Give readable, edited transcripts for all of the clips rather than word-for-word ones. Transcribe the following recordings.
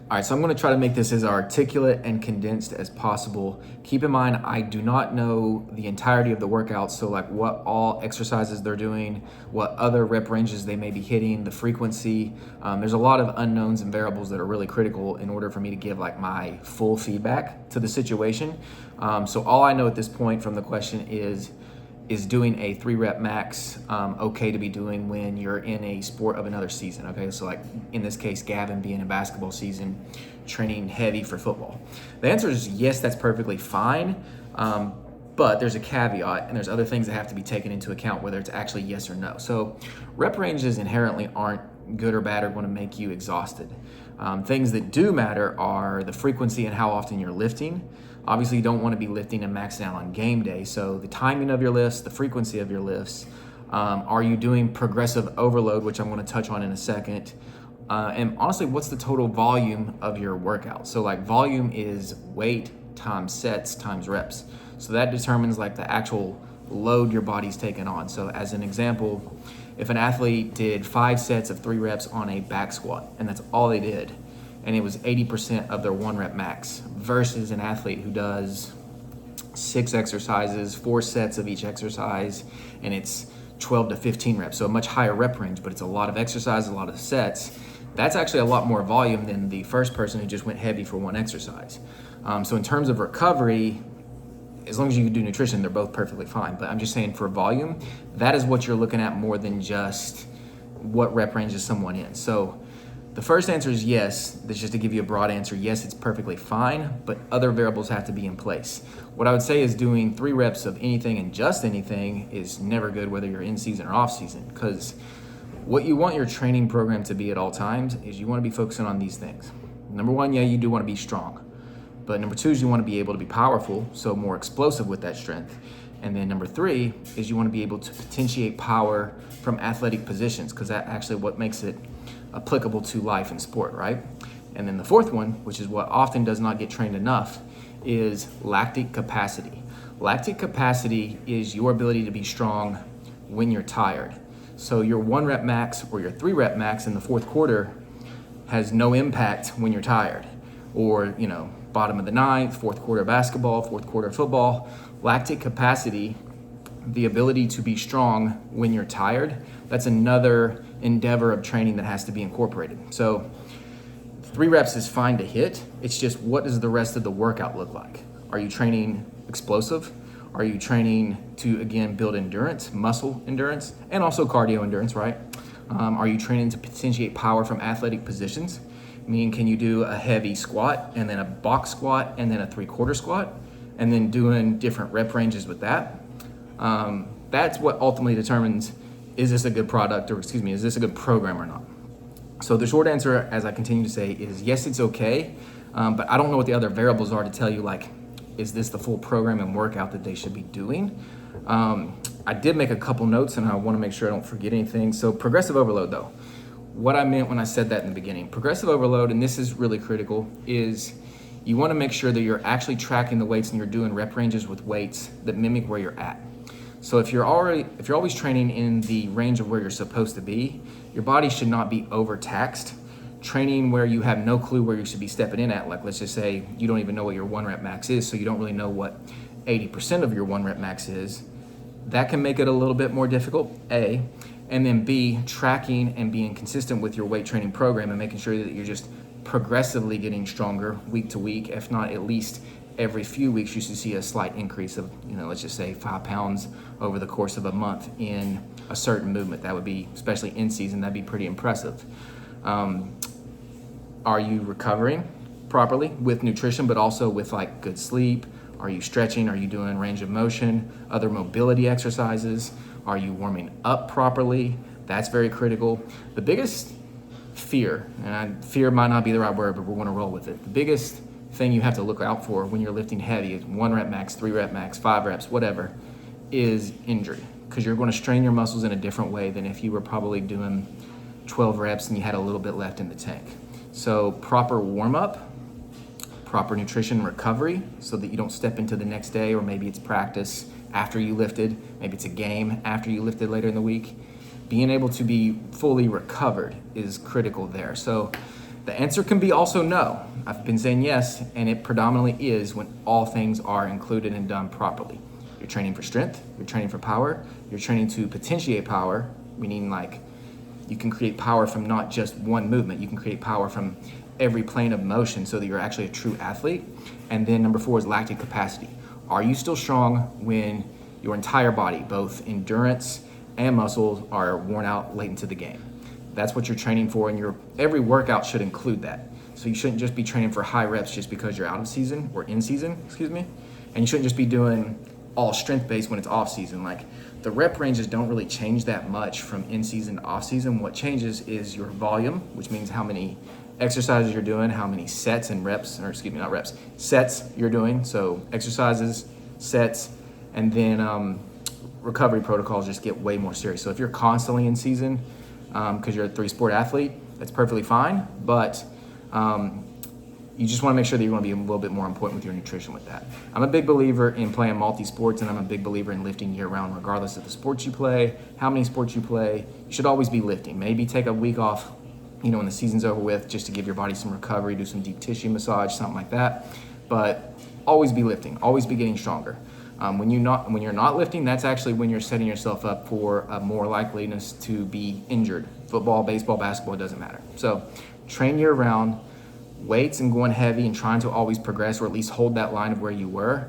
All right, so I'm going to try to make this as articulate and condensed as possible. Keep in mind, I do not know the entirety of the workout, so like what all exercises they're doing, what other rep ranges they may be hitting, the frequency. There's a lot of unknowns and variables that are really critical in order for me to give like my full feedback to the situation. So all I know at this point from the question is doing a 3-rep max okay to be doing when you're in a sport of another season? Okay, so like in this case, Gavin being in basketball season, training heavy for football. The answer is yes, that's perfectly fine. But there's a caveat and there's other things that have to be taken into account, whether it's actually yes or no. So rep ranges inherently aren't good or bad or going to make you exhausted. Things that do matter are the frequency and how often you're lifting. Obviously, you don't want to be lifting and maxing out on game day. So the timing of your lifts, the frequency of your lifts. Are you doing progressive overload, which I'm going to touch on in a second? And honestly, what's the total volume of your workout? So like volume is weight times sets times reps. So that determines like the actual load your body's taking on. So as an example, if an athlete did 5 sets of 3 reps on a back squat, and that's all they did, and it was 80% of their 1-rep max, versus an athlete who does 6 exercises, 4 sets of each exercise, and it's 12 to 15 reps. So a much higher rep range, but it's a lot of exercise, a lot of sets. That's actually a lot more volume than the first person who just went heavy for 1 exercise. So in terms of recovery, as long as you can do nutrition, they're both perfectly fine. But I'm just saying for volume, that is what you're looking at more than just what rep range is someone in. So the first answer is yes. That's just to give you a broad answer. Yes, it's perfectly fine, but other variables have to be in place. What I would say is doing 3 reps of anything and just anything is never good, whether you're in season or off season, because what you want your training program to be at all times is you want to be focusing on these things. Number 1, yeah, you do want to be strong. But number 2 is you want to be able to be powerful, so more explosive with that strength. And then number 3 is you want to be able to potentiate power from athletic positions, because that's actually what makes it applicable to life and sport, right? And then the 4th one, which is what often does not get trained enough, is lactic capacity. Lactic capacity is your ability to be strong when you're tired. So your 1-rep max or your 3-rep max in the 4th quarter has no impact when you're tired, or bottom of the 9th, 4th quarter of basketball, 4th quarter of football. Lactic capacity, the ability to be strong when you're tired, that's another endeavor of training that has to be incorporated. So 3 reps is fine to hit. It's just, what does the rest of the workout look like? Are you training explosive? Are you training to, again, build endurance, muscle endurance, and also cardio endurance, right? Are you training to potentiate power from athletic positions? Meaning, can you do a heavy squat and then a box squat and then a 3/4 squat, and then doing different rep ranges with that? That's what ultimately determines, is this a good product, or is this a good program or not? So the short answer, as I continue to say, is yes, it's okay, but I don't know what the other variables are to tell you, like, is this the full program and workout that they should be doing? I did make a couple notes, and I want to make sure I don't forget anything. So progressive overload, though. What I meant when I said that in the beginning, progressive overload, and this is really critical, is you want to make sure that you're actually tracking the weights and you're doing rep ranges with weights that mimic where you're at. So if you're always training in the range of where you're supposed to be, your body should not be overtaxed. Training where you have no clue where you should be stepping in at, like let's just say you don't even know what your 1-rep max is, so you don't really know what 80% of your 1-rep max is, that can make it a little bit more difficult, A. And then B, tracking and being consistent with your weight training program and making sure that you're just progressively getting stronger week to week. If not, at least every few weeks you should see a slight increase of, let's just say 5 pounds over the course of a month in a certain movement. That would be, especially in season, that'd be pretty impressive. Are you recovering properly with nutrition, but also with like good sleep? Are you stretching? Are you doing range of motion, other mobility exercises? Are you warming up properly? That's very critical. The biggest fear, and fear might not be the right word, but we're going to roll with it. The biggest thing you have to look out for when you're lifting heavy, 1-rep max, 3-rep max, 5 reps, whatever, is injury. Because you're going to strain your muscles in a different way than if you were probably doing 12 reps and you had a little bit left in the tank. So proper warm-up, proper nutrition recovery so that you don't step into the next day, or maybe it's practice after you lifted, maybe it's a game after you lifted later in the week. Being able to be fully recovered is critical there. So The answer can be also no. I've been saying yes, and it predominantly is when all things are included and done properly. You're training for strength, you're training for power, you're training to potentiate power, meaning like you can create power from not just one movement, you can create power from every plane of motion so that you're actually a true athlete. And then number 4 is lactic capacity. Are you still strong when your entire body, both endurance and muscles, are worn out late into the game? That's what you're training for, and every workout should include that. So you shouldn't just be training for high reps just because you're out of season or in season, and you shouldn't just be doing all strength based when it's off season. Like the rep ranges don't really change that much from in season to off season. What changes is your volume, which means how many exercises you're doing, how many sets and reps, or excuse me, not reps, sets you're doing. So exercises, sets, and then recovery protocols just get way more serious. So if you're constantly in season, because you're a 3-sport athlete, that's perfectly fine, but you just want to make sure that you're going to be a little bit more important with your nutrition with that. I'm a big believer in playing multi-sports, and I'm a big believer in lifting year-round, regardless of the sports you play, how many sports you play. You should always be lifting. Maybe take a week off, when the season's over with, just to give your body some recovery, do some deep tissue massage, something like that. But always be lifting, always be getting stronger. When you're not lifting, that's actually when you're setting yourself up for a more likeliness to be injured. Football, baseball, basketball, it doesn't matter. So train year round, weights and going heavy and trying to always progress, or at least hold that line of where you were.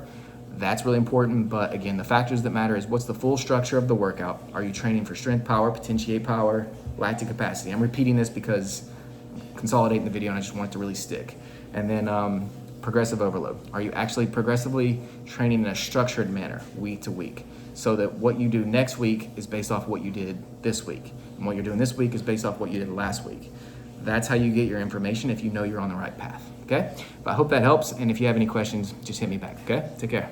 That's really important. But again, the factors that matter is what's the full structure of the workout. Are you training for strength, power, potentiate power, lactic capacity? I'm repeating this because I'm consolidating the video and I just want it to really stick. And then progressive overload. Are you actually progressively training in a structured manner week to week, so that what you do next week is based off what you did this week, and what you're doing this week is based off what you did last week? That's how you get your information if you know you're on the right path, okay? But I hope that helps, and if you have any questions, just hit me back, okay? Take care.